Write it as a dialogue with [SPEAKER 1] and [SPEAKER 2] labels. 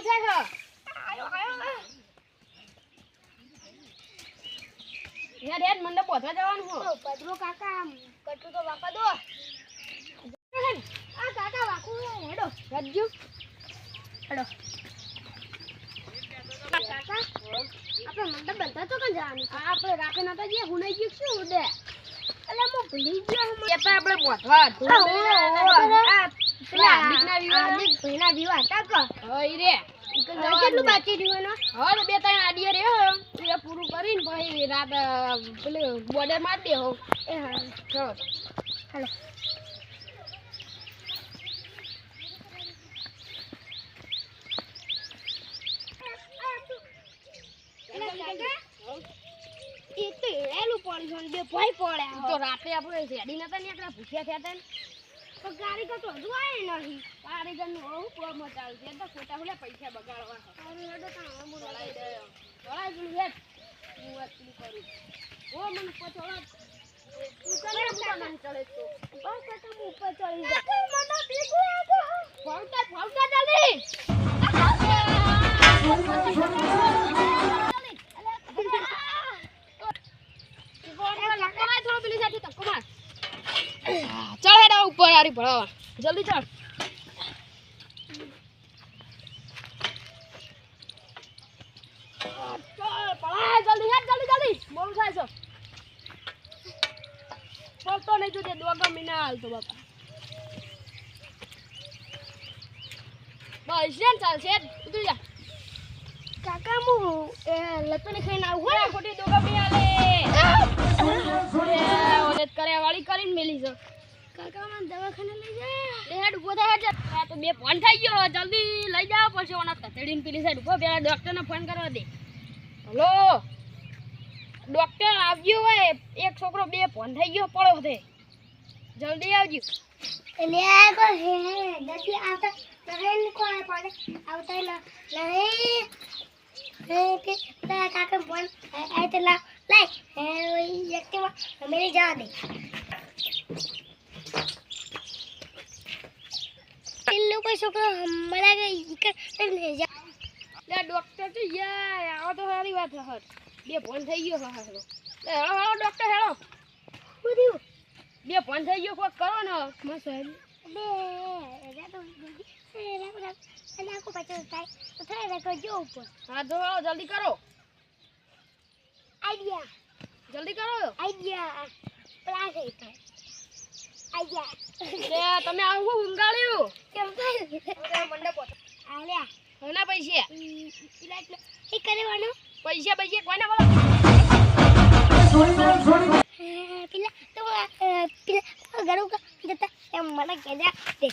[SPEAKER 1] જાય હો યાર યાર મંડપ પહોંચવા જવાનું હો પદરો કાકા કટુ તો વાપા દો આ કાકા વાકુ હેડો રજ્જુ હેડો કાકા આપણે મંડપ બંધા તો કન જવાનું આપણે રાતે નતા જે હુનાઈ ગયું શું ઉડે અલે મો ભૂલી ગયો એ તો આપણે પહોંચવા હાર્દિક ભાઈના વિવાહ હતા કો હઈ રે કેટલું બાકી રહ્યું એનો હવે તો બે ત્રણ આડિયો રહ્યો એ પૂરું કરીને પછી રાત પેલે બોર્ડર માર દે હો એ હા ચલો હાલો એ તો એલું પડ્યું બે ભાઈ પડ્યા તો રાતે આપણે રેડી નતા ને એકલા ભૂખ્યા થયા હતા ને તો કારીગર તો હજુ આવે નહીં કારીગર નું બહુ પ્રોબ્લેમ ચાલુ છે તો ખોટા ખોટા પૈસા બગાડવા અરે હેડો તો હું લડાઈ દે લડાઈ જું હેડ હું વાત કરું ઓ મને પછોડા તું કરે ઉપર ના ચડે તો બસ તો હું ઉપર ચડી જા મને ભીગું આતો ફાવતા ચાલી चल हेडा ऊपर आरी भड़ावा जल्दी चल चल पड़ा जल्दी हेड जल्दी बोल खाए छो चल तो नहीं तुझे दोगा मिना हाल तो बापा बस चल सेट तू जा काका मु लतो ने खाई ना हुआ खोटी दोगा भी आले ઓલેત કરે વાળી કરીને મેલી જો કાકા મને દવાખાને લઈ જા હેડ ઉભો થા હેડ આ તો બે ફોન થઈ ગયો જલ્દી લઈ જાવ પછી ઓના તતડીને પેલી સાઈડ ઉભો પેલા ડોક્ટરને ફોન કરવા દે હેલો ડોક્ટર આવજો હોય એક છોકરો બે ફોન થઈ ગયો પડો છે જલ્દી આવજો એટલે આ કો હે જલ્દી આવતા રહે કોણ પડે આવતા નહીં હે કે કાકા ફોન આય તો લા લાઈ एक्टिवा मेरी जा दे इन लोग को छोकरा हमारा के ले जा ले डॉक्टर तो यार आओ तो सारी बात है हर બે ફોન થઈ ગયો હા હેલો લે હેલો ડોક્ટર હેલો હું થયું બે ફોન થઈ ગયો કોઈ કરો ને મસ બે એરા તો એરા એના કો પચાસ થાય તો થાય રાખો જો ઉપર હા તો જલ્દી કરો आइडिया जल्दी करो आइडिया प्लान है तो आइडिया ले તમે આવું ઊંગાળ્યું કેમ થાય મંડપ આલ્યા હોના પૈસા ઇલાજ એ કરવાનો પૈસા કોને બોલો પેલા તો પેલા ઘરો જતા એમ મને કહેજા દે